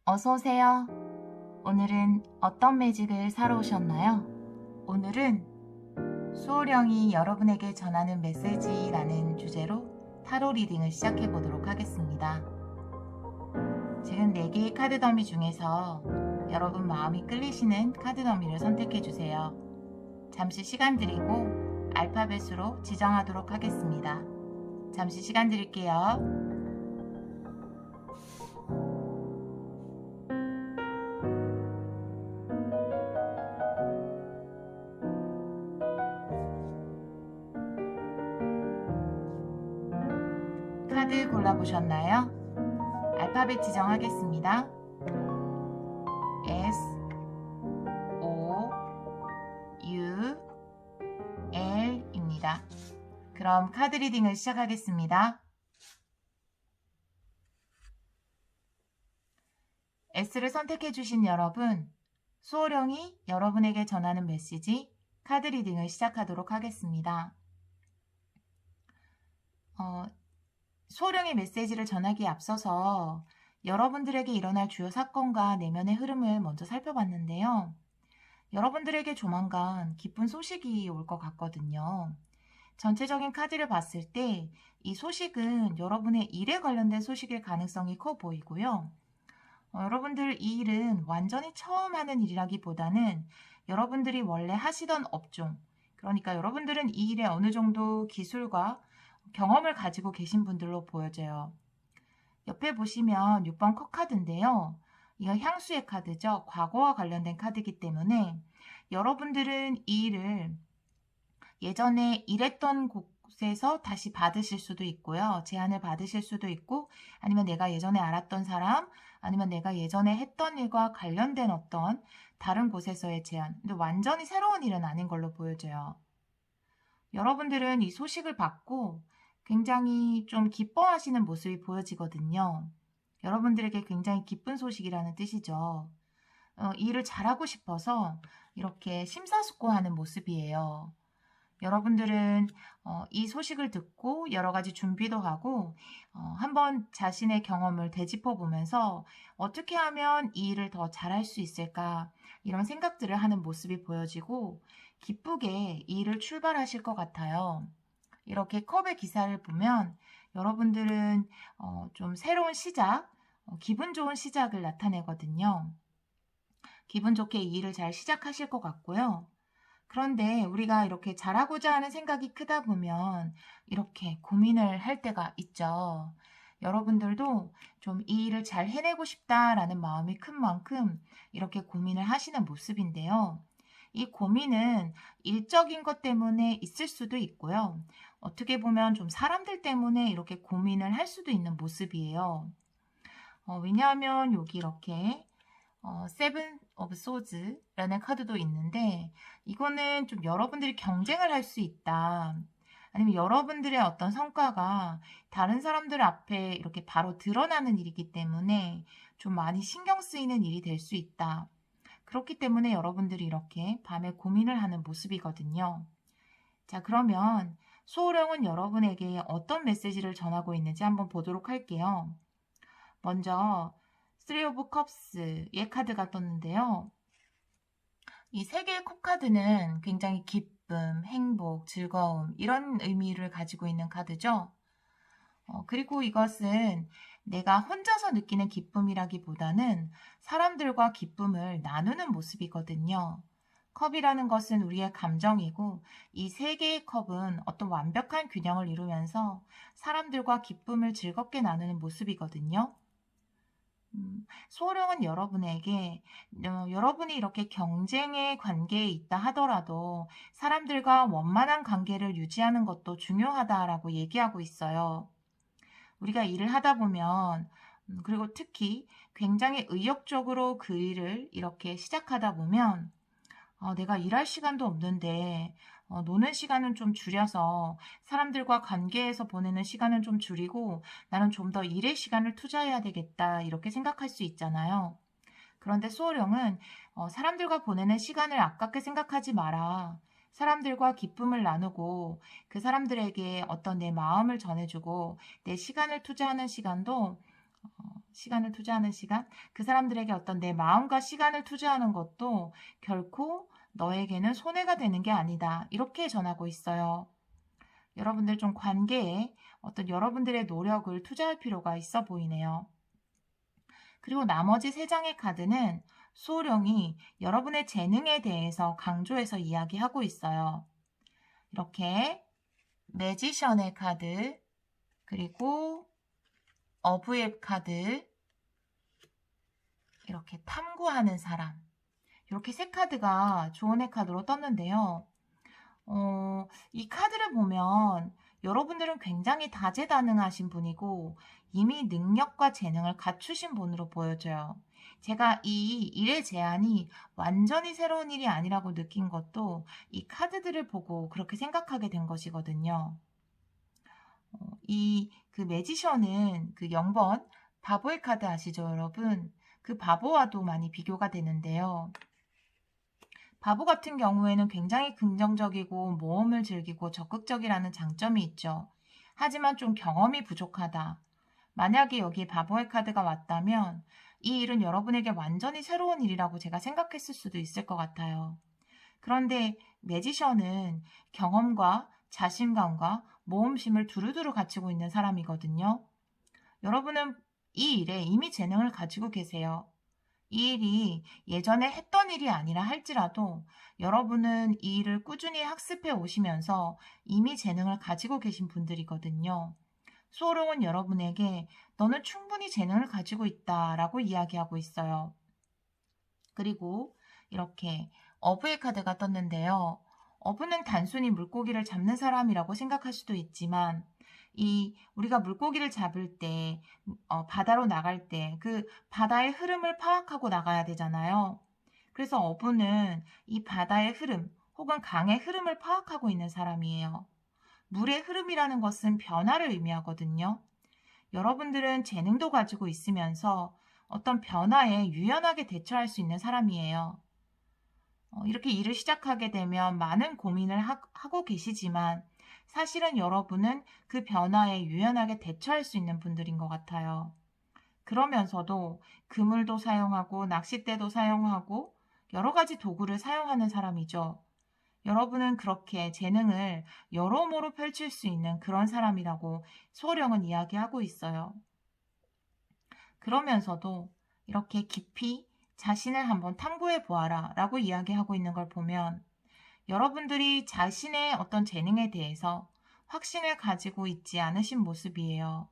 어서오세요. 오늘은 어떤 매직을 사러 오셨나요? 오늘은 수호령이 여러분에게 전하는 메시지라는 주제로 타로 리딩을 시작해 보도록 하겠습니다. 지금 4개의 카드 더미 중에서 여러분 마음이 끌리시는 카드 더미를 선택해 주세요. 잠시 시간 드리고 알파벳으로 지정하도록 하겠습니다. 잠시 시간 드릴게요. 카드 골라보셨나요? 알파벳 지정하겠습니다. S, O, U, L입니다. 그럼 카드 리딩을 시작하겠습니다. S를 선택해주신 여러분, 수호령이 여러분에게 전하는 메시지 카드 리딩을 시작하도록 하겠습니다. 수호령의 메시지를 전하기에 앞서서 여러분들에게 일어날 주요 사건과 내면의 흐름을 먼저 살펴봤는데요. 여러분들에게 조만간 기쁜 소식이 올 것 같거든요. 전체적인 카드를 봤을 때 이 소식은 여러분의 일에 관련된 소식일 가능성이 커 보이고요. 여러분들 이 일은 완전히 처음 하는 일이라기보다는 여러분들이 원래 하시던 업종, 그러니까 여러분들은 이 일에 어느 정도 기술과 경험을 가지고 계신 분들로 보여져요. 옆에 보시면 6번 컵 카드인데요. 이건 향수의 카드죠. 과거와 관련된 카드이기 때문에 여러분들은 이 일을 예전에 일했던 곳에서 다시 받으실 수도 있고요. 제안을 받으실 수도 있고, 아니면 내가 예전에 알았던 사람, 아니면 내가 예전에 했던 일과 관련된 어떤 다른 곳에서의 제안. 근데 완전히 새로운 일은 아닌 걸로 보여져요. 여러분들은 이 소식을 받고 굉장히 좀 기뻐하시는 모습이 보여지거든요. 여러분들에게 굉장히 기쁜 소식이라는 뜻이죠. 일을 잘하고 싶어서 이렇게 심사숙고하는 모습이에요. 여러분들은 이 소식을 듣고 여러 가지 준비도 하고 한번 자신의 경험을 되짚어 보면서 어떻게 하면 이 일을 더 잘할 수 있을까 이런 생각들을 하는 모습이 보여지고 기쁘게 이 일을 출발하실 것 같아요. 이렇게 컵의 기사를 보면 여러분들은 좀 새로운 시작, 기분 좋은 시작을 나타내거든요. 기분 좋게 이 일을 잘 시작하실 것 같고요. 그런데 우리가 이렇게 잘하고자 하는 생각이 크다 보면 이렇게 고민을 할 때가 있죠. 여러분들도 좀 이 일을 잘 해내고 싶다라는 마음이 큰 만큼 이렇게 고민을 하시는 모습인데요. 이 고민은 일적인 것 때문에 있을 수도 있고요. 어떻게 보면 좀 사람들 때문에 이렇게 고민을 할 수도 있는 모습이에요. 왜냐하면 여기 이렇게 세븐 오브 소즈라는 카드도 있는데 이거는 좀 여러분들이 경쟁을 할 수 있다. 아니면 여러분들의 어떤 성과가 다른 사람들 앞에 이렇게 바로 드러나는 일이기 때문에 좀 많이 신경 쓰이는 일이 될 수 있다. 그렇기 때문에 여러분들이 이렇게 밤에 고민을 하는 모습이거든요. 자, 그러면 수호령은 여러분에게 어떤 메시지를 전하고 있는지 한번 보도록 할게요. 먼저 Three of Cups의 카드가 떴는데요. 이 세 개의 컵 카드는 굉장히 기쁨, 행복, 즐거움 이런 의미를 가지고 있는 카드죠. 그리고 이것은 내가 혼자서 느끼는 기쁨이라기보다는 사람들과 기쁨을 나누는 모습이거든요. 컵이라는 것은 우리의 감정이고 이 세 개의 컵은 어떤 완벽한 균형을 이루면서 사람들과 기쁨을 즐겁게 나누는 모습이거든요. 수호령은 여러분에게 여러분이 이렇게 경쟁의 관계에 있다 하더라도 사람들과 원만한 관계를 유지하는 것도 중요하다라고 얘기하고 있어요. 우리가 일을 하다 보면 그리고 특히 굉장히 의욕적으로 그 일을 이렇게 시작하다 보면 내가 일할 시간도 없는데 노는 시간은 좀 줄여서 사람들과 관계에서 보내는 시간은 좀 줄이고 나는 좀 더 일의 시간을 투자해야 되겠다 이렇게 생각할 수 있잖아요. 그런데 수호령은 사람들과 보내는 시간을 아깝게 생각하지 마라. 사람들과 기쁨을 나누고 그 사람들에게 어떤 내 마음을 전해주고 내 시간을 투자하는 시간도 시간을 투자하는 시간, 그 사람들에게 어떤 내 마음과 시간을 투자하는 것도 결코 너에게는 손해가 되는 게 아니다. 이렇게 전하고 있어요. 여러분들 좀 관계에 어떤 여러분들의 노력을 투자할 필요가 있어 보이네요. 그리고 나머지 세 장의 카드는 수호령이 여러분의 재능에 대해서 강조해서 이야기하고 있어요. 이렇게 매지션의 카드, 그리고 어부의 카드, 이렇게 탐구하는 사람, 이렇게 세 카드가 조언의 카드로 떴는데요. 이 카드를 보면 여러분들은 굉장히 다재다능하신 분이고 이미 능력과 재능을 갖추신 분으로 보여져요. 제가 이 일의 제안이 완전히 새로운 일이 아니라고 느낀 것도 이 카드들을 보고 그렇게 생각하게 된 것이거든요. 그 매지션은 그 0번 바보의 카드 아시죠, 여러분? 그 바보와도 많이 비교가 되는데요. 바보 같은 경우에는 굉장히 긍정적이고 모험을 즐기고 적극적이라는 장점이 있죠. 하지만 좀 경험이 부족하다. 만약에 여기에 바보의 카드가 왔다면 이 일은 여러분에게 완전히 새로운 일이라고 제가 생각했을 수도 있을 것 같아요. 그런데 매지션은 경험과 자신감과 모험심을 두루두루 갖추고 있는 사람이거든요. 여러분은 이 일에 이미 재능을 가지고 계세요. 이 일이 예전에 했던 일이 아니라 할지라도 여러분은 이 일을 꾸준히 학습해 오시면서 이미 재능을 가지고 계신 분들이거든요. 수호롱은 여러분에게 너는 충분히 재능을 가지고 있다라고 이야기하고 있어요. 그리고 이렇게 어부의 카드가 떴는데요. 어부는 단순히 물고기를 잡는 사람이라고 생각할 수도 있지만 우리가 물고기를 잡을 때 바다로 나갈 때 그 바다의 흐름을 파악하고 나가야 되잖아요. 그래서 어부는 이 바다의 흐름 혹은 강의 흐름을 파악하고 있는 사람이에요. 물의 흐름이라는 것은 변화를 의미하거든요. 여러분들은 재능도 가지고 있으면서 어떤 변화에 유연하게 대처할 수 있는 사람이에요. 이렇게 일을 시작하게 되면 많은 고민을 하고 계시지만 사실은 여러분은 그 변화에 유연하게 대처할 수 있는 분들인 것 같아요. 그러면서도 그물도 사용하고 낚싯대도 사용하고 여러 가지 도구를 사용하는 사람이죠. 여러분은 그렇게 재능을 여러모로 펼칠 수 있는 그런 사람이라고 수호령은 이야기하고 있어요. 그러면서도 이렇게 깊이 자신을 한번 탐구해 보아라 라고 이야기하고 있는 걸 보면 여러분들이 자신의 어떤 재능에 대해서 확신을 가지고 있지 않으신 모습이에요.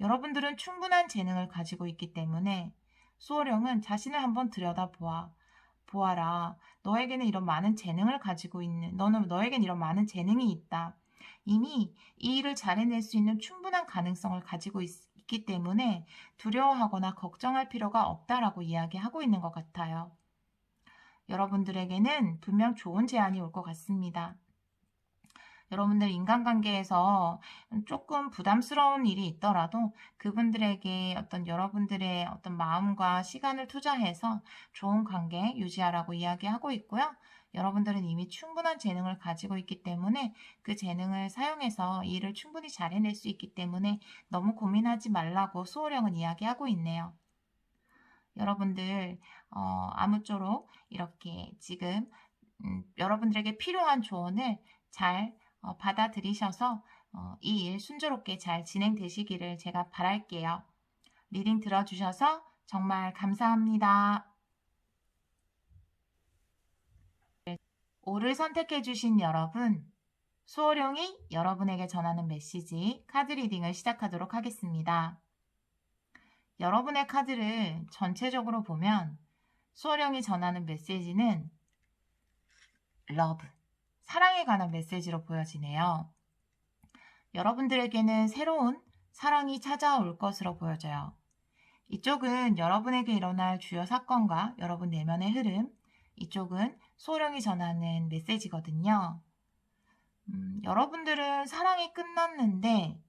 여러분들은 충분한 재능을 가지고 있기 때문에 수호령은 자신을 한번 보아라. 너에게는 이런 많은 재능을 가지고 너에게는 이런 많은 재능이 있다. 이미 이 일을 잘 해낼 수 있는 충분한 가능성을 가지고 있기 때문에 두려워하거나 걱정할 필요가 없다라고 이야기하고 있는 것 같아요. 여러분들에게는 분명 좋은 제안이 올 것 같습니다. 여러분들 인간관계에서 조금 부담스러운 일이 있더라도 그분들에게 여러분들의 어떤 마음과 시간을 투자해서 좋은 관계 유지하라고 이야기하고 있고요. 여러분들은 이미 충분한 재능을 가지고 있기 때문에 그 재능을 사용해서 이 일을 충분히 잘 해낼 수 있기 때문에 너무 고민하지 말라고 수호령은 이야기하고 있네요. 여러분들 아무쪼록 이렇게 지금 여러분들에게 필요한 조언을 잘 받아들이셔서 이 일 순조롭게 잘 진행되시기를 제가 바랄게요. 리딩 들어주셔서 정말 감사합니다. 오를 선택해주신 여러분, 수호령이 여러분에게 전하는 메시지 카드 리딩을 시작하도록 하겠습니다. 여러분의 카드를 전체적으로 보면 수호령이 전하는 메시지는 러브, 사랑에 관한 메시지로 보여지네요. 여러분들에게는 새로운 사랑이 찾아올 것으로 보여져요. 이쪽은 여러분에게 일어날 주요 사건과 여러분 내면의 흐름, 이쪽은 수호령이 전하는 메시지거든요. 여러분들은 사랑이 끝났는데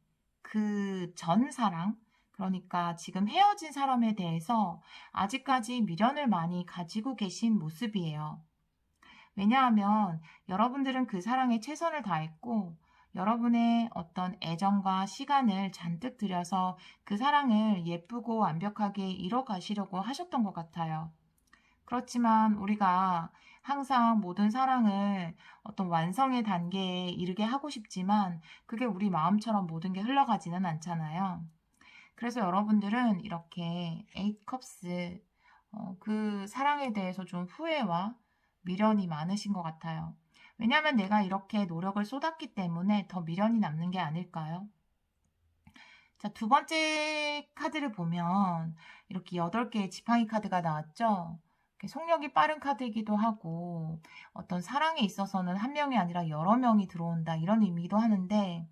그 전 사랑, 그러니까 지금 헤어진 사람에 대해서 아직까지 미련을 많이 가지고 계신 모습이에요. 왜냐하면 여러분들은 그 사랑에 최선을 다했고 여러분의 어떤 애정과 시간을 잔뜩 들여서 그 사랑을 예쁘고 완벽하게 이뤄가시려고 하셨던 것 같아요. 그렇지만 우리가 항상 모든 사랑을 어떤 완성의 단계에 이르게 하고 싶지만 그게 우리 마음처럼 모든 게 흘러가지는 않잖아요. 그래서 여러분들은 이렇게 에잇 컵스 그 사랑에 대해서 좀 후회와 미련이 많으신 것 같아요. 왜냐하면 내가 이렇게 노력을 쏟았기 때문에 더 미련이 남는 게 아닐까요? 자, 두 번째 카드를 보면 이렇게 8개의 지팡이 카드가 나왔죠. 이렇게 속력이 빠른 카드이기도 하고 어떤 사랑에 있어서는 한 명이 아니라 여러 명이 들어온다 이런 의미도 하는데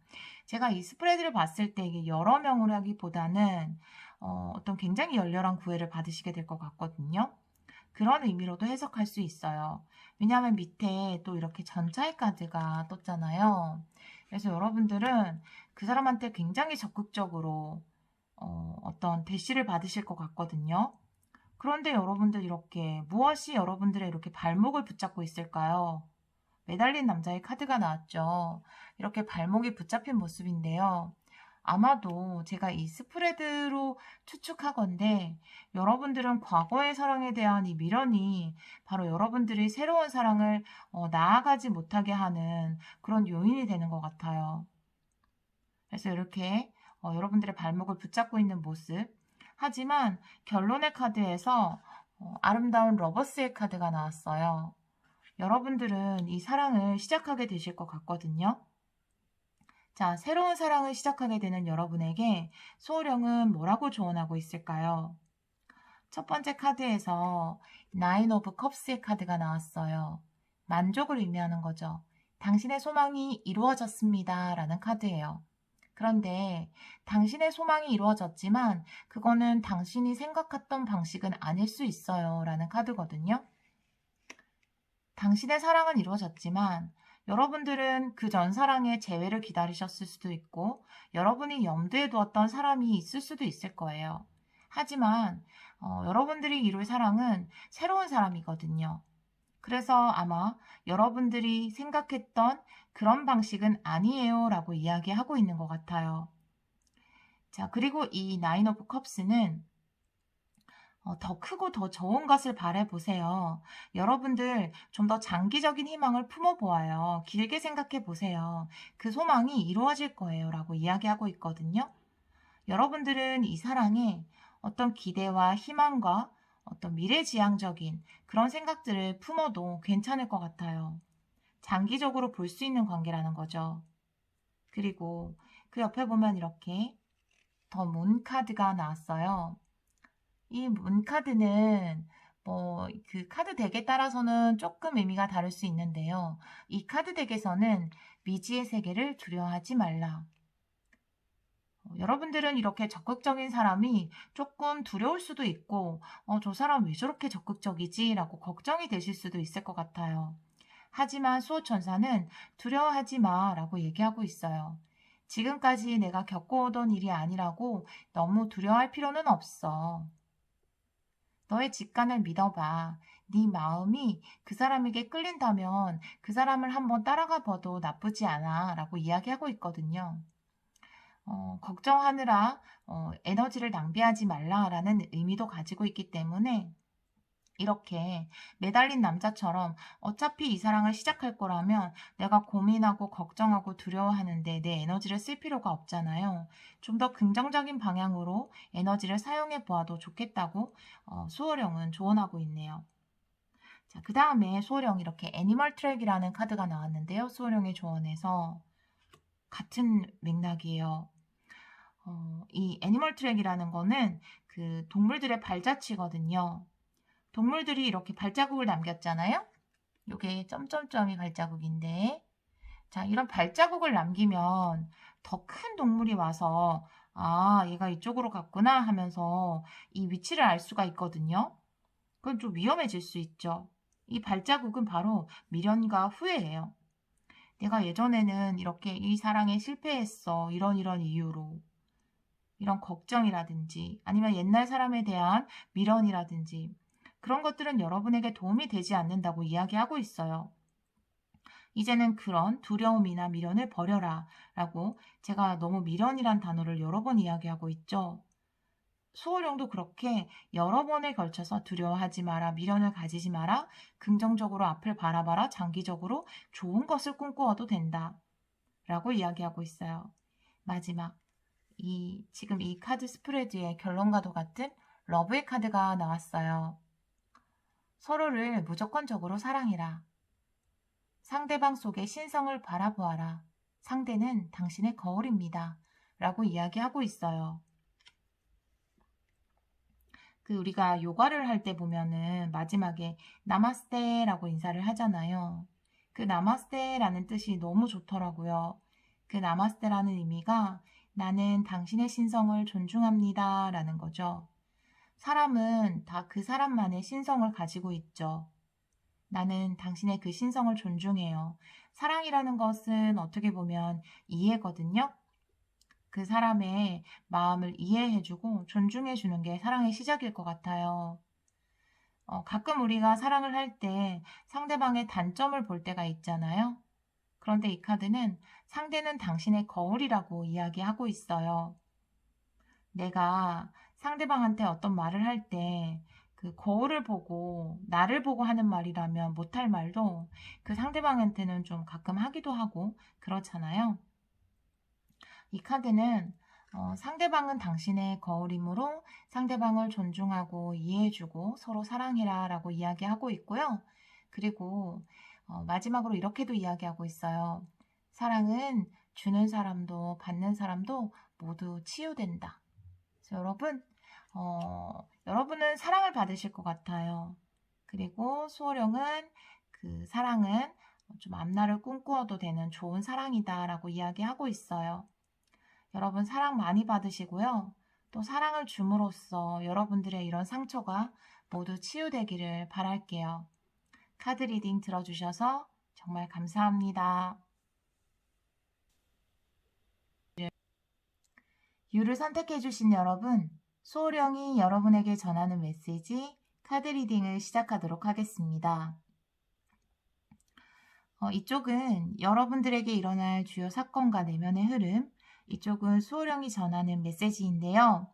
제가 이 스프레드를 봤을 때 이게 여러 명으로 하기보다는 어떤 굉장히 열렬한 구애를 받으시게 될 것 같거든요. 그런 의미로도 해석할 수 있어요. 왜냐하면 밑에 또 이렇게 전차의 카드가 떴잖아요. 그래서 여러분들은 그 사람한테 굉장히 적극적으로 어떤 대시를 받으실 것 같거든요. 그런데 여러분들 이렇게 무엇이 여러분들의 이렇게 발목을 붙잡고 있을까요? 매달린 남자의 카드가 나왔죠. 이렇게 발목이 붙잡힌 모습인데요. 아마도 제가 이 스프레드로 추측하건대 여러분들은 과거의 사랑에 대한 이 미련이 바로 여러분들이 새로운 사랑을 나아가지 못하게 하는 그런 요인이 되는 것 같아요. 그래서 이렇게 여러분들의 발목을 붙잡고 있는 모습. 하지만 결론의 카드에서 아름다운 러버스의 카드가 나왔어요. 여러분들은 이 사랑을 시작하게 되실 것 같거든요. 자, 새로운 사랑을 시작하게 되는 여러분에게 소호령은 뭐라고 조언하고 있을까요? 첫 번째 카드에서 나인 오브 컵스의 카드가 나왔어요. 만족을 의미하는 거죠. 당신의 소망이 이루어졌습니다. 라는 카드예요. 그런데 당신의 소망이 이루어졌지만 그거는 당신이 생각했던 방식은 아닐 수 있어요. 라는 카드거든요. 당신의 사랑은 이루어졌지만 여러분들은 그 전 사랑의 재회를 기다리셨을 수도 있고 여러분이 염두에 두었던 사람이 있을 수도 있을 거예요. 하지만 여러분들이 이룰 사랑은 새로운 사람이거든요. 그래서 아마 여러분들이 생각했던 그런 방식은 아니에요 라고 이야기하고 있는 것 같아요. 자, 그리고 이 나인 오브 컵스는 더 크고 더 좋은 것을 바라보세요. 여러분들 좀 더 장기적인 희망을 품어보아요. 길게 생각해 보세요. 그 소망이 이루어질 거예요. 라고 이야기하고 있거든요. 여러분들은 이 사랑에 어떤 기대와 희망과 어떤 미래지향적인 그런 생각들을 품어도 괜찮을 것 같아요. 장기적으로 볼 수 있는 관계라는 거죠. 그리고 그 옆에 보면 이렇게 더 문 카드가 나왔어요. 이 문카드는 그 카드 덱에 따라서는 조금 의미가 다를 수 있는데요. 이 카드 덱에서는 미지의 세계를 두려워하지 말라. 여러분들은 이렇게 적극적인 사람이 조금 두려울 수도 있고 저 사람 왜 저렇게 적극적이지? 라고 걱정이 되실 수도 있을 것 같아요. 하지만 수호천사는 두려워하지 마 라고 얘기하고 있어요. 지금까지 내가 겪어오던 일이 아니라고 너무 두려워할 필요는 없어. 너의 직관을 믿어봐. 네 마음이 그 사람에게 끌린다면 그 사람을 한번 따라가 봐도 나쁘지 않아 라고 이야기하고 있거든요. 걱정하느라 에너지를 낭비하지 말라라는 의미도 가지고 있기 때문에 이렇게 매달린 남자처럼 어차피 이 사랑을 시작할 거라면 내가 고민하고 걱정하고 두려워하는데 내 에너지를 쓸 필요가 없잖아요. 좀 더 긍정적인 방향으로 에너지를 사용해 보아도 좋겠다고 수호령은 조언하고 있네요. 자, 그 다음에 수호령 이렇게 애니멀 트랙이라는 카드가 나왔는데요. 수호령의 조언에서 같은 맥락이에요. 이 애니멀 트랙이라는 거는 그 동물들의 발자취거든요. 동물들이 이렇게 발자국을 남겼잖아요. 이게 점점점이 발자국인데 자, 이런 발자국을 남기면 더 큰 동물이 와서 아, 얘가 이쪽으로 갔구나 하면서 이 위치를 알 수가 있거든요. 그건 좀 위험해질 수 있죠. 이 발자국은 바로 미련과 후회예요. 내가 예전에는 이렇게 이 사랑에 실패했어. 이런 이유로. 이런 걱정이라든지 아니면 옛날 사람에 대한 미련이라든지 그런 것들은 여러분에게 도움이 되지 않는다고 이야기하고 있어요. 이제는 그런 두려움이나 미련을 버려라 라고 제가 너무 미련이란 단어를 여러 번 이야기하고 있죠. 수호령도 그렇게 여러 번에 걸쳐서 두려워하지 마라, 미련을 가지지 마라, 긍정적으로 앞을 바라봐라, 장기적으로 좋은 것을 꿈꾸어도 된다 라고 이야기하고 있어요. 마지막, 지금 이 카드 스프레드의 결론과도 같은 러브의 카드가 나왔어요. 서로를 무조건적으로 사랑해라. 상대방 속의 신성을 바라보아라. 상대는 당신의 거울입니다. 라고 이야기하고 있어요. 우리가 요가를 할 때 보면은 마지막에 나마스테라고 인사를 하잖아요. 그 나마스테라는 뜻이 너무 좋더라고요. 그 나마스테라는 의미가 나는 당신의 신성을 존중합니다 라는 거죠. 사람은 다 그 사람만의 신성을 가지고 있죠. 나는 당신의 그 신성을 존중해요. 사랑이라는 것은 어떻게 보면 이해거든요. 그 사람의 마음을 이해해주고 존중해주는 게 사랑의 시작일 것 같아요. 가끔 우리가 사랑을 할 때 상대방의 단점을 볼 때가 있잖아요. 그런데 이 카드는 상대는 당신의 거울이라고 이야기하고 있어요. 내가 상대방한테 어떤 말을 할 때 그 거울을 보고 나를 보고 하는 말이라면 못할 말도 그 상대방한테는 좀 가끔 하기도 하고 그렇잖아요. 이 카드는 상대방은 당신의 거울이므로 상대방을 존중하고 이해해주고 서로 사랑해라 라고 이야기하고 있고요. 그리고 마지막으로 이렇게도 이야기하고 있어요. 사랑은 주는 사람도 받는 사람도 모두 치유된다. 그래서 여러분은 사랑을 받으실 것 같아요. 그리고 수호령은 그 사랑은 좀 앞날을 꿈꾸어도 되는 좋은 사랑이다 라고 이야기하고 있어요. 여러분 사랑 많이 받으시고요. 또 사랑을 줌으로써 여러분들의 이런 상처가 모두 치유되기를 바랄게요. 카드 리딩 들어주셔서 정말 감사합니다. 유를 선택해주신 여러분, 수호령이 여러분에게 전하는 메시지 카드 리딩을 시작하도록 하겠습니다. 이쪽은 여러분들에게 일어날 주요 사건과 내면의 흐름, 이쪽은 수호령이 전하는 메시지인데요.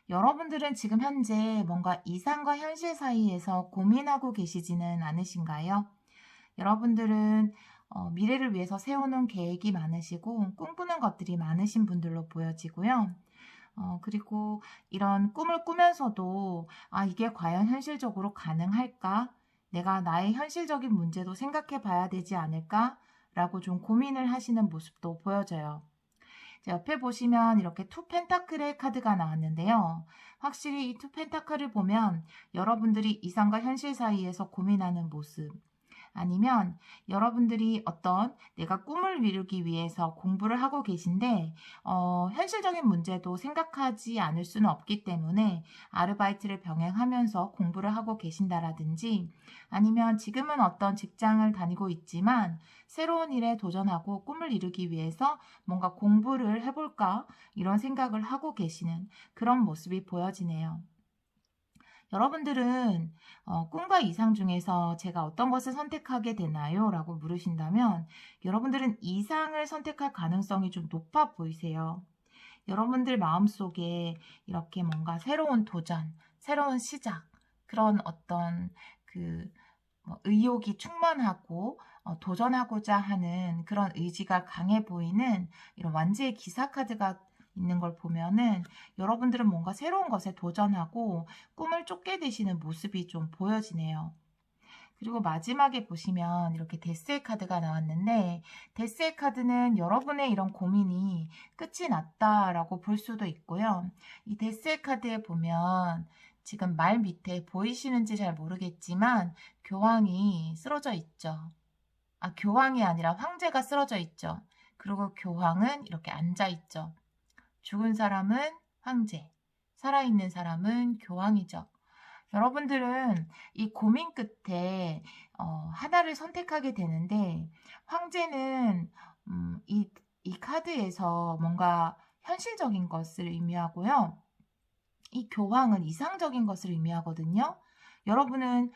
여러분들은 지금 현재 뭔가 이상과 현실 사이에서 고민하고 계시지는 않으신가요? 여러분들은 미래를 위해서 세워놓은 계획이 많으시고 꿈꾸는 것들이 많으신 분들로 보여지고요. 그리고 이런 꿈을 꾸면서도 이게 과연 현실적으로 가능할까? 내가 나의 현실적인 문제도 생각해 봐야 되지 않을까? 라고 좀 고민을 하시는 모습도 보여져요. 옆에 보시면 이렇게 투 펜타클의 카드가 나왔는데요. 확실히 이 투 펜타클을 보면 여러분들이 이상과 현실 사이에서 고민하는 모습, 아니면 여러분들이 어떤 내가 꿈을 이루기 위해서 공부를 하고 계신데 현실적인 문제도 생각하지 않을 수는 없기 때문에 아르바이트를 병행하면서 공부를 하고 계신다라든지, 아니면 지금은 어떤 직장을 다니고 있지만 새로운 일에 도전하고 꿈을 이루기 위해서 뭔가 공부를 해볼까 이런 생각을 하고 계시는 그런 모습이 보여지네요. 여러분들은 꿈과 이상 중에서 제가 어떤 것을 선택하게 되나요? 라고 물으신다면 여러분들은 이상을 선택할 가능성이 좀 높아 보이세요. 여러분들 마음속에 이렇게 뭔가 새로운 도전, 새로운 시작, 그런 어떤 의욕이 충만하고 도전하고자 하는 그런 의지가 강해 보이는 이런 완지의 기사 카드가 있는 걸 보면은 여러분들은 뭔가 새로운 것에 도전하고 꿈을 쫓게 되시는 모습이 좀 보여지네요. 그리고 마지막에 보시면 이렇게 데스의 카드가 나왔는데, 데스의 카드는 여러분의 이런 고민이 끝이 났다라고 볼 수도 있고요. 이 데스의 카드에 보면 지금 말 밑에 보이시는지 잘 모르겠지만 교황이 쓰러져 있죠. 교황이 아니라 황제가 쓰러져 있죠. 그리고 교황은 이렇게 앉아 있죠. 죽은 사람은 황제, 살아있는 사람은 교황이죠. 여러분들은 이 고민 끝에 하나를 선택하게 되는데, 황제는 이 카드에서 뭔가 현실적인 것을 의미하고요. 이 교황은 이상적인 것을 의미하거든요. 여러분은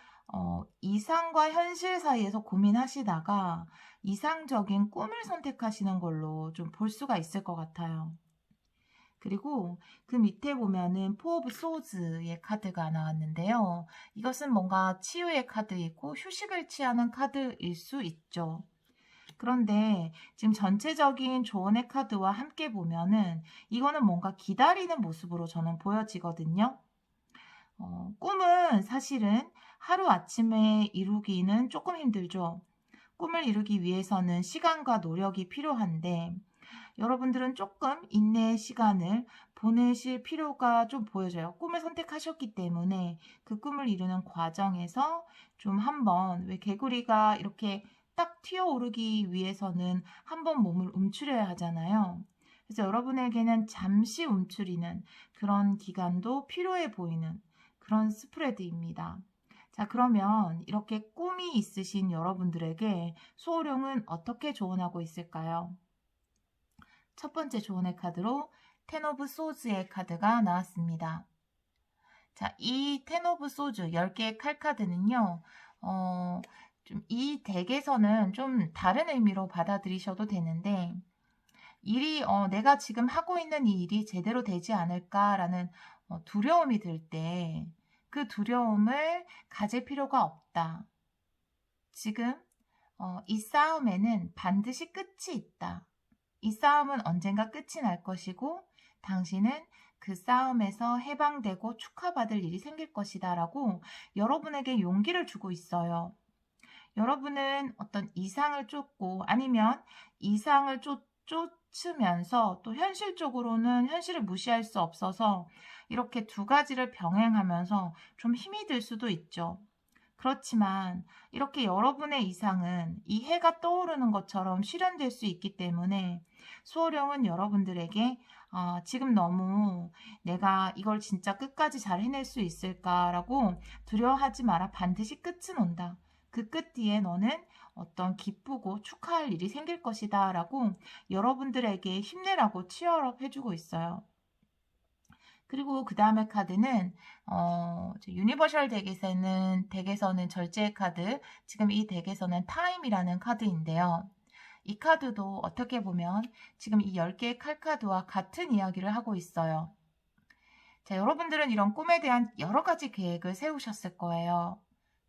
이상과 현실 사이에서 고민하시다가 이상적인 꿈을 선택하시는 걸로 좀 볼 수가 있을 것 같아요. 그리고 그 밑에 보면은 포 오브 소즈의 카드가 나왔는데요. 이것은 뭔가 치유의 카드이고 휴식을 취하는 카드일 수 있죠. 그런데 지금 전체적인 조언의 카드와 함께 보면은 이거는 뭔가 기다리는 모습으로 저는 보여지거든요. 꿈은 사실은 하루아침에 이루기는 조금 힘들죠. 꿈을 이루기 위해서는 시간과 노력이 필요한데 여러분들은 조금 인내의 시간을 보내실 필요가 좀 보여져요. 꿈을 선택하셨기 때문에 그 꿈을 이루는 과정에서 좀 한번 왜 개구리가 이렇게 딱 튀어오르기 위해서는 한번 몸을 움츠려야 하잖아요. 그래서 여러분에게는 잠시 움츠리는 그런 기간도 필요해 보이는 그런 스프레드입니다. 자, 그러면 이렇게 꿈이 있으신 여러분들에게 수호령은 어떻게 조언하고 있을까요? 첫 번째 조언의 카드로 텐 오브 소즈의 카드가 나왔습니다. 자, 이 텐 오브 소즈 10개의 칼 카드는요. 좀 이 덱에서는 좀 다른 의미로 받아들이셔도 되는데 일이 내가 지금 하고 있는 이 일이 제대로 되지 않을까라는 두려움이 들 때 그 두려움을 가질 필요가 없다. 지금 이 싸움에는 반드시 끝이 있다. 이 싸움은 언젠가 끝이 날 것이고 당신은 그 싸움에서 해방되고 축하받을 일이 생길 것이다 라고 여러분에게 용기를 주고 있어요. 여러분은 어떤 이상을 쫓고 아니면 이상을 쫓으면서 또 현실적으로는 현실을 무시할 수 없어서 이렇게 두 가지를 병행하면서 좀 힘이 들 수도 있죠. 그렇지만 이렇게 여러분의 이상은 이 해가 떠오르는 것처럼 실현될 수 있기 때문에 수호령은 여러분들에게 지금 너무 내가 이걸 진짜 끝까지 잘 해낼 수 있을까라고 두려워하지 마라. 반드시 끝은 온다. 그 끝 뒤에 너는 어떤 기쁘고 축하할 일이 생길 것이다 라고 여러분들에게 힘내라고 치열업 해주고 있어요. 그리고 그 다음에 카드는 유니버셜 덱에서는 절제의 카드, 지금 이 덱에서는 타임이라는 카드인데요. 이 카드도 어떻게 보면 지금 이 10개의 칼카드와 같은 이야기를 하고 있어요. 자, 여러분들은 이런 꿈에 대한 여러 가지 계획을 세우셨을 거예요.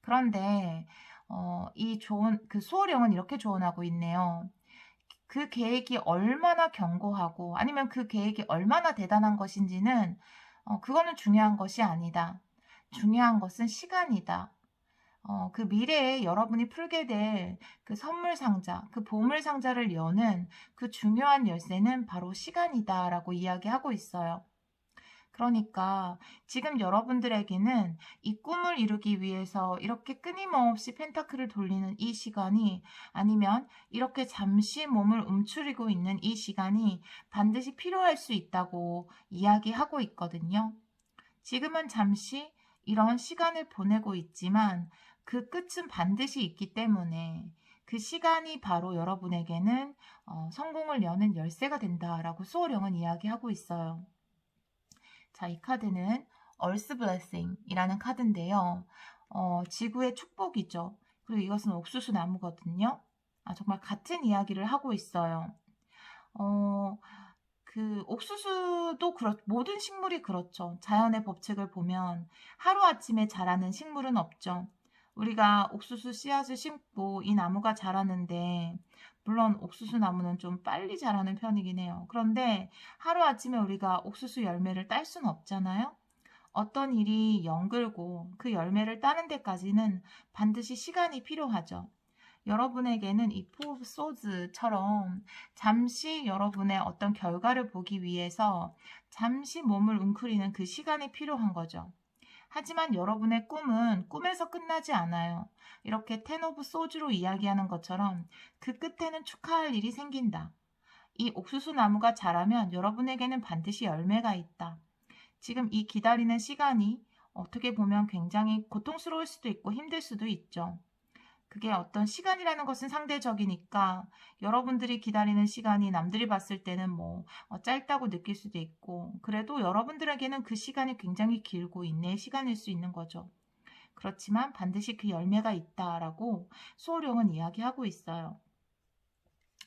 그런데 그 수호령은 이렇게 조언하고 있네요. 그 계획이 얼마나 견고하고 아니면 그 계획이 얼마나 대단한 것인지는 그거는 중요한 것이 아니다. 중요한 것은 시간이다. 그 미래에 여러분이 풀게 될 그 선물 상자, 그 보물 상자를 여는 그 중요한 열쇠는 바로 시간이다라고 이야기하고 있어요. 그러니까 지금 여러분들에게는 이 꿈을 이루기 위해서 이렇게 끊임없이 펜타클을 돌리는 이 시간이 아니면 이렇게 잠시 몸을 움츠리고 있는 이 시간이 반드시 필요할 수 있다고 이야기하고 있거든요. 지금은 잠시 이런 시간을 보내고 있지만 그 끝은 반드시 있기 때문에 그 시간이 바로 여러분에게는 성공을 여는 열쇠가 된다라고 수호령은 이야기하고 있어요. 자, 이 카드는 Earth Blessing이라는 카드인데요. 지구의 축복이죠. 그리고 이것은 옥수수 나무거든요. 정말 같은 이야기를 하고 있어요. 그 옥수수도 모든 식물이 그렇죠. 자연의 법칙을 보면 하루아침에 자라는 식물은 없죠. 우리가 옥수수 씨앗을 심고 이 나무가 자라는데 물론 옥수수 나무는 좀 빨리 자라는 편이긴 해요. 그런데 하루아침에 우리가 옥수수 열매를 딸 수는 없잖아요. 어떤 일이 연글고 그 열매를 따는 데까지는 반드시 시간이 필요하죠. 여러분에게는 이 포 오브 소드처럼 잠시 여러분의 어떤 결과를 보기 위해서 잠시 몸을 웅크리는 그 시간이 필요한 거죠. 하지만 여러분의 꿈은 꿈에서 끝나지 않아요. 이렇게 텐 오브 소주로 이야기하는 것처럼 그 끝에는 축하할 일이 생긴다. 이 옥수수 나무가 자라면 여러분에게는 반드시 열매가 있다. 지금 이 기다리는 시간이 어떻게 보면 굉장히 고통스러울 수도 있고 힘들 수도 있죠. 그게 어떤 시간이라는 것은 상대적이니까 여러분들이 기다리는 시간이 남들이 봤을 때는 짧다고 느낄 수도 있고 그래도 여러분들에게는 그 시간이 굉장히 길고 인내의 시간일 수 있는 거죠. 그렇지만 반드시 그 열매가 있다라고 수호령은 이야기하고 있어요.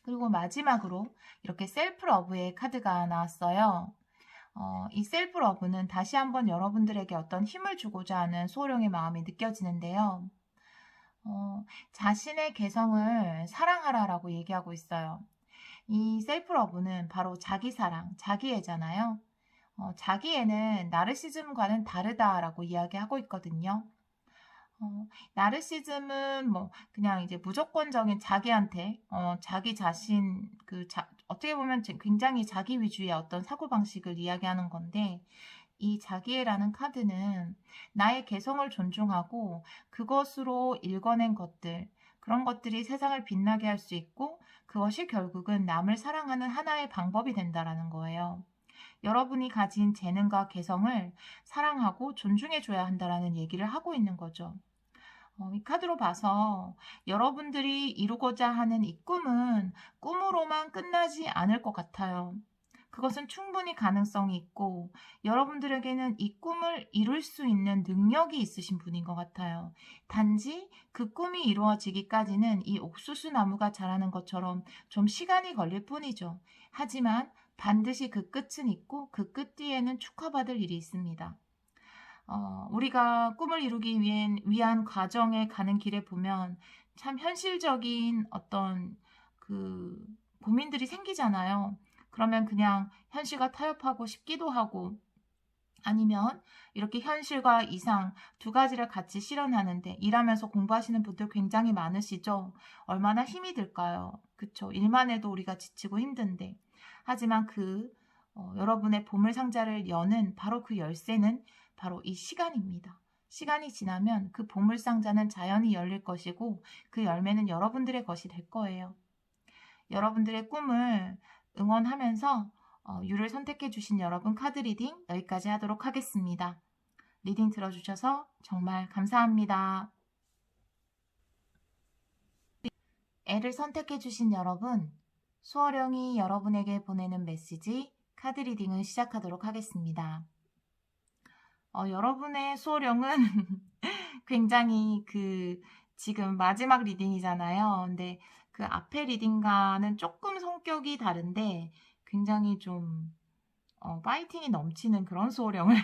그리고 마지막으로 이렇게 셀프 러브의 카드가 나왔어요. 이 셀프 러브는 다시 한번 여러분들에게 어떤 힘을 주고자 하는 수호령의 마음이 느껴지는데요. 자신의 개성을 사랑하라라고 얘기하고 있어요. 이 셀프 러브는 바로 자기 사랑, 자기애잖아요. 자기애는 나르시즘과는 다르다라고 이야기하고 있거든요. 나르시즘은 뭐 그냥 이제 무조건적인 자기한테 자기 자신 어떻게 보면 굉장히 자기 위주의 어떤 사고방식을 이야기하는 건데, 이 자기애라는 카드는 나의 개성을 존중하고 그것으로 일궈낸 것들, 그런 것들이 세상을 빛나게 할 수 있고 그것이 결국은 남을 사랑하는 하나의 방법이 된다라는 거예요. 여러분이 가진 재능과 개성을 사랑하고 존중해줘야 한다라는 얘기를 하고 있는 거죠. 이 카드로 봐서 여러분들이 이루고자 하는 이 꿈은 꿈으로만 끝나지 않을 것 같아요. 그것은 충분히 가능성이 있고 여러분들에게는 이 꿈을 이룰 수 있는 능력이 있으신 분인 것 같아요. 단지 그 꿈이 이루어지기까지는 이 옥수수 나무가 자라는 것처럼 좀 시간이 걸릴 뿐이죠. 하지만 반드시 그 끝은 있고 그 끝 뒤에는 축하받을 일이 있습니다. 우리가 꿈을 이루기 위한 과정에 가는 길에 보면 참 현실적인 어떤 그 고민들이 생기잖아요. 그러면 그냥 현실과 타협하고 싶기도 하고, 아니면 이렇게 현실과 이상 두 가지를 같이 실현하는데, 일하면서 공부하시는 분들 굉장히 많으시죠? 얼마나 힘이 들까요? 그쵸? 일만 해도 우리가 지치고 힘든데. 하지만 여러분의 보물상자를 여는 바로 그 열쇠는 바로 이 시간입니다. 시간이 지나면 그 보물상자는 자연히 열릴 것이고 그 열매는 여러분들의 것이 될 거예요. 여러분들의 꿈을 응원하면서 유를 선택해 주신 여러분, 카드 리딩 여기까지 하도록 하겠습니다. 리딩 들어주셔서 정말 감사합니다. 애를 선택해 주신 여러분, 수호령이 여러분에게 보내는 메시지 카드 리딩을 시작하도록 하겠습니다. 여러분의 수호령은 굉장히 지금 마지막 리딩이잖아요. 근데 그 앞에 리딩과는 조금 성격이 다른데 굉장히 좀 파이팅이 넘치는 그런 수호령을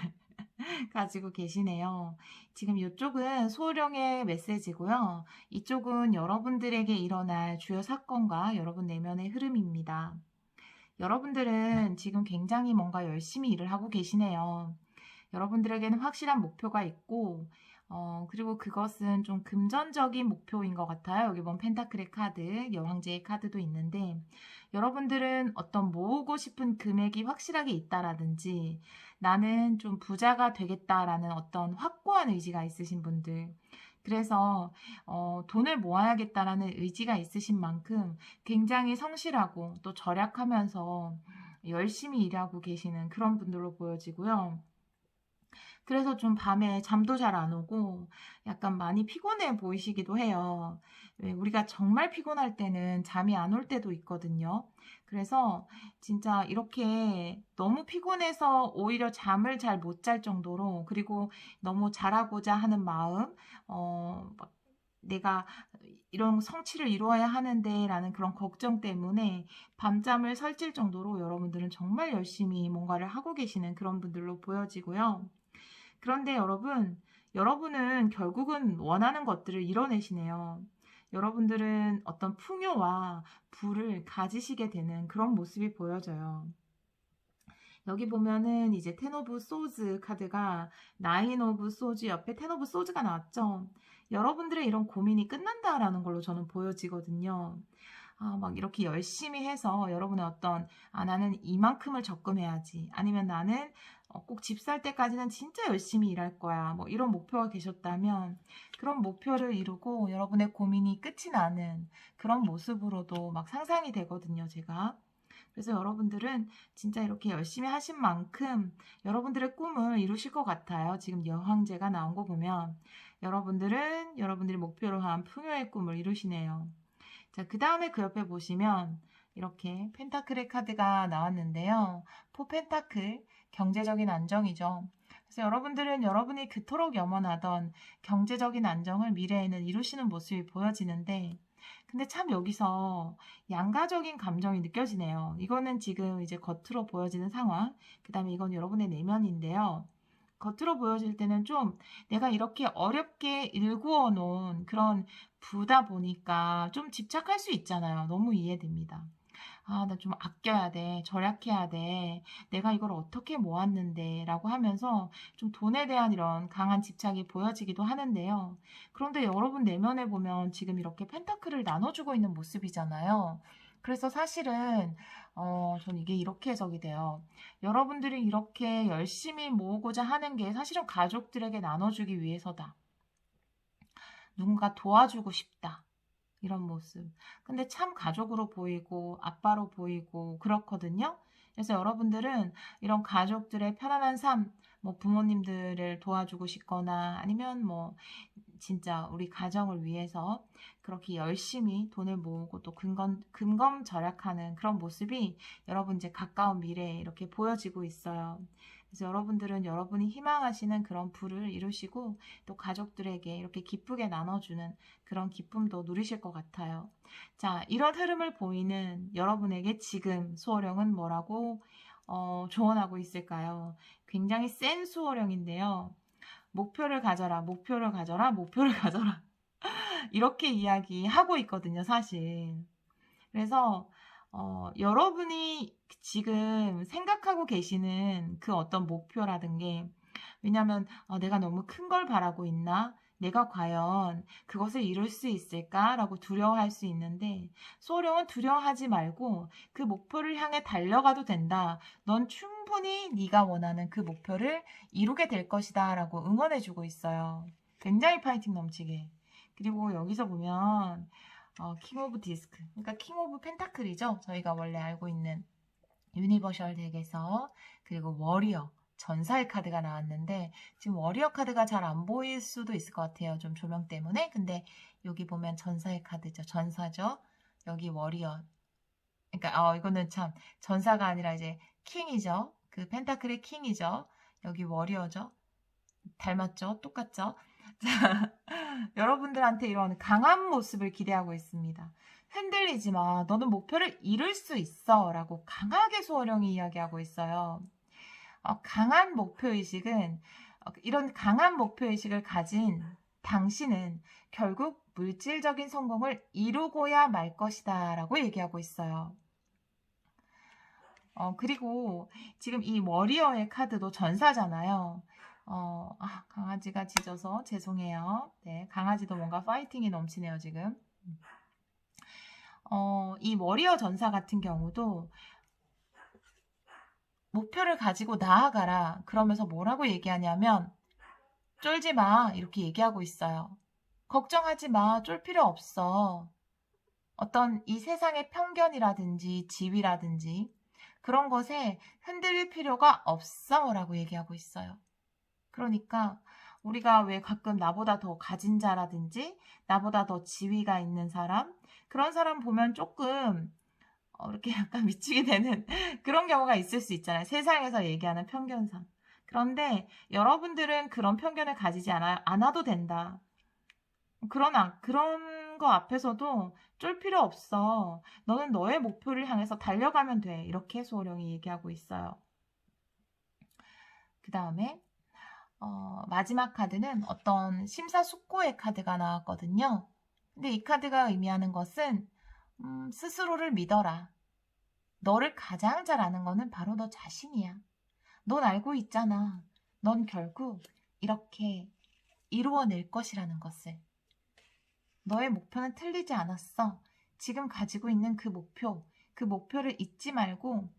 가지고 계시네요. 지금 이쪽은 수호령의 메시지고요. 이쪽은 여러분들에게 일어날 주요 사건과 여러분 내면의 흐름입니다. 여러분들은 지금 굉장히 뭔가 열심히 일을 하고 계시네요. 여러분들에게는 확실한 목표가 있고, 그리고 그것은 좀 금전적인 목표인 것 같아요. 여기 보면 펜타클의 카드, 여왕제의 카드도 있는데, 여러분들은 어떤 모으고 싶은 금액이 확실하게 있다라든지, 나는 좀 부자가 되겠다라는 어떤 확고한 의지가 있으신 분들, 그래서 돈을 모아야겠다라는 의지가 있으신 만큼 굉장히 성실하고 또 절약하면서 열심히 일하고 계시는 그런 분들로 보여지고요. 그래서 좀 밤에 잠도 잘 안 오고 약간 많이 피곤해 보이시기도 해요. 왜 우리가 정말 피곤할 때는 잠이 안 올 때도 있거든요. 그래서 진짜 이렇게 너무 피곤해서 오히려 잠을 잘 못 잘 정도로, 그리고 너무 잘하고자 하는 마음, 막 내가 이런 성취를 이루어야 하는데 라는 그런 걱정 때문에 밤잠을 설칠 정도로 여러분들은 정말 열심히 뭔가를 하고 계시는 그런 분들로 보여지고요. 그런데 여러분은 결국은 원하는 것들을 이뤄내시네요. 여러분들은 어떤 풍요와 부를 가지시게 되는 그런 모습이 보여져요. 여기 보면은 이제 텐 오브 소즈 카드가 나인 오브 소즈 옆에 텐 오브 소즈가 나왔죠. 여러분들의 이런 고민이 끝난다라는 걸로 저는 보여지거든요. 막 이렇게 열심히 해서 여러분의 나는 이만큼을 적금해야지. 아니면 나는 꼭 집 살 때까지는 진짜 열심히 일할 거야. 뭐 이런 목표가 계셨다면 그런 목표를 이루고 여러분의 고민이 끝이 나는 그런 모습으로도 막 상상이 되거든요, 제가. 그래서 여러분들은 진짜 이렇게 열심히 하신 만큼 여러분들의 꿈을 이루실 것 같아요. 지금 여왕제가 나온 거 보면 여러분들은 여러분들이 목표로 한 풍요의 꿈을 이루시네요. 자, 그 다음에 그 옆에 보시면 이렇게 펜타클의 카드가 나왔는데요. 포 펜타클, 경제적인 안정이죠. 그래서 여러분들은 여러분이 그토록 염원하던 경제적인 안정을 미래에는 이루시는 모습이 보여지는데, 근데 참 여기서 양가적인 감정이 느껴지네요. 이거는 지금 이제 겉으로 보여지는 상황, 그 다음에 이건 여러분의 내면인데요. 겉으로 보여질 때는 좀 내가 이렇게 어렵게 일구어 놓은 그런 부다 보니까 좀 집착할 수 있잖아요. 너무 이해됩니다. 아, 나 좀 아껴야 돼. 절약해야 돼. 내가 이걸 어떻게 모았는데. 라고 하면서 좀 돈에 대한 이런 강한 집착이 보여지기도 하는데요. 그런데 여러분 내면에 보면 지금 이렇게 펜타클을 나눠주고 있는 모습이잖아요. 그래서 사실은, 전 이게 이렇게 해석이 돼요. 여러분들이 이렇게 열심히 모으고자 하는 게 사실은 가족들에게 나눠주기 위해서다. 누군가 도와주고 싶다. 이런 모습. 근데 참 가족으로 보이고 아빠로 보이고 그렇거든요. 그래서 여러분들은 이런 가족들의 편안한 삶, 뭐 부모님들을 도와주고 싶거나 아니면 뭐 진짜 우리 가정을 위해서 그렇게 열심히 돈을 모으고 또 금검절약하는 그런 모습이 여러분 이제 가까운 미래에 이렇게 보여지고 있어요. 그래서 여러분들은 여러분이 희망하시는 그런 부를 이루시고 또 가족들에게 이렇게 기쁘게 나눠주는 그런 기쁨도 누리실 것 같아요. 자, 이런 흐름을 보이는 여러분에게 지금 수호령은 뭐라고 조언하고 있을까요? 굉장히 센 수호령인데요. 목표를 가져라, 목표를 가져라, 목표를 가져라. 이렇게 이야기하고 있거든요, 사실. 그래서 여러분이 지금 생각하고 계시는 그 어떤 목표라든 게 왜냐하면 내가 너무 큰 걸 바라고 있나? 내가 과연 그것을 이룰 수 있을까라고 두려워할 수 있는데 소령은 두려워하지 말고 그 목표를 향해 달려가도 된다. 넌 충분히 네가 원하는 그 목표를 이루게 될 것이다 라고 응원해주고 있어요. 굉장히 파이팅 넘치게. 그리고 여기서 보면 킹 오브 디스크, 그러니까 킹 오브 펜타클이죠. 저희가 원래 알고 있는 유니버셜 덱에서. 그리고 워리어, 전사의 카드가 나왔는데 지금 워리어 카드가 잘 안 보일 수도 있을 것 같아요. 좀 조명 때문에. 근데 여기 보면 전사의 카드죠. 전사죠. 여기 워리어. 그러니까 이거는 참 전사가 아니라 이제 킹이죠. 그 펜타클의 킹이죠. 여기 워리어죠. 닮았죠? 똑같죠? 자, 여러분들한테 이런 강한 모습을 기대하고 있습니다. 흔들리지 마. 너는 목표를 이룰 수 있어. 라고 강하게 수호령이 이야기하고 있어요. 강한 목표의식은, 이런 강한 목표의식을 가진 당신은 결국 물질적인 성공을 이루고야 말 것이다. 라고 얘기하고 있어요. 그리고 지금 이 워리어의 카드도 전사잖아요. 강아지가 짖어서 죄송해요. 네, 강아지도 뭔가 파이팅이 넘치네요, 지금. 이 워리어 전사 같은 경우도 목표를 가지고 나아가라. 그러면서 뭐라고 얘기하냐면, 쫄지 마. 이렇게 얘기하고 있어요. 걱정하지 마. 쫄 필요 없어. 어떤 이 세상의 편견이라든지 지위라든지 그런 것에 흔들릴 필요가 없어. 라고 얘기하고 있어요. 그러니까 우리가 왜 가끔 나보다 더 가진 자라든지 나보다 더 지위가 있는 사람 그런 사람 보면 조금 이렇게 약간 미치게 되는 그런 경우가 있을 수 있잖아요. 세상에서 얘기하는 편견상. 그런데 여러분들은 그런 편견을 가지지 않아도 된다. 그런 거 앞에서도 쫄 필요 없어. 너는 너의 목표를 향해서 달려가면 돼. 이렇게 수호령이 얘기하고 있어요. 그 다음에 마지막 카드는 어떤 심사숙고의 카드가 나왔거든요. 근데 이 카드가 의미하는 것은 스스로를 믿어라. 너를 가장 잘 아는 거는 바로 너 자신이야. 넌 알고 있잖아. 넌 결국 이렇게 이루어낼 것이라는 것을. 너의 목표는 틀리지 않았어. 지금 가지고 있는 그 목표를 잊지 말고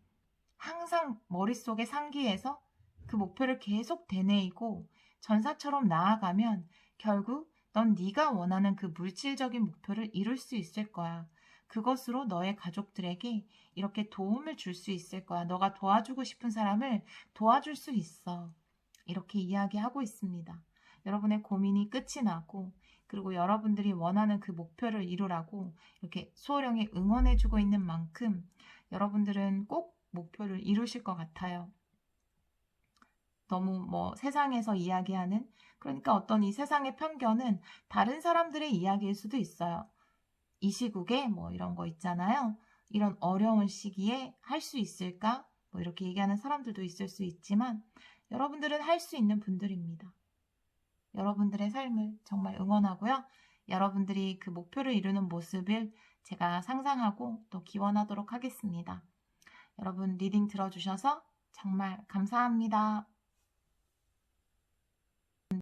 항상 머릿속에 상기해서 그 목표를 계속 되뇌이고 전사처럼 나아가면 결국 넌 네가 원하는 그 물질적인 목표를 이룰 수 있을 거야. 그것으로 너의 가족들에게 이렇게 도움을 줄 수 있을 거야. 너가 도와주고 싶은 사람을 도와줄 수 있어. 이렇게 이야기하고 있습니다. 여러분의 고민이 끝이 나고 그리고 여러분들이 원하는 그 목표를 이루라고 이렇게 수호령이 응원해주고 있는 만큼 여러분들은 꼭 목표를 이루실 것 같아요. 너무 뭐 세상에서 이야기하는, 그러니까 어떤 이 세상의 편견은 다른 사람들의 이야기일 수도 있어요. 이 시국에 뭐 이런 거 있잖아요. 이런 어려운 시기에 할 수 있을까? 뭐 이렇게 얘기하는 사람들도 있을 수 있지만 여러분들은 할 수 있는 분들입니다. 여러분들의 삶을 정말 응원하고요. 여러분들이 그 목표를 이루는 모습을 제가 상상하고 또 기원하도록 하겠습니다. 여러분 리딩 들어주셔서 정말 감사합니다.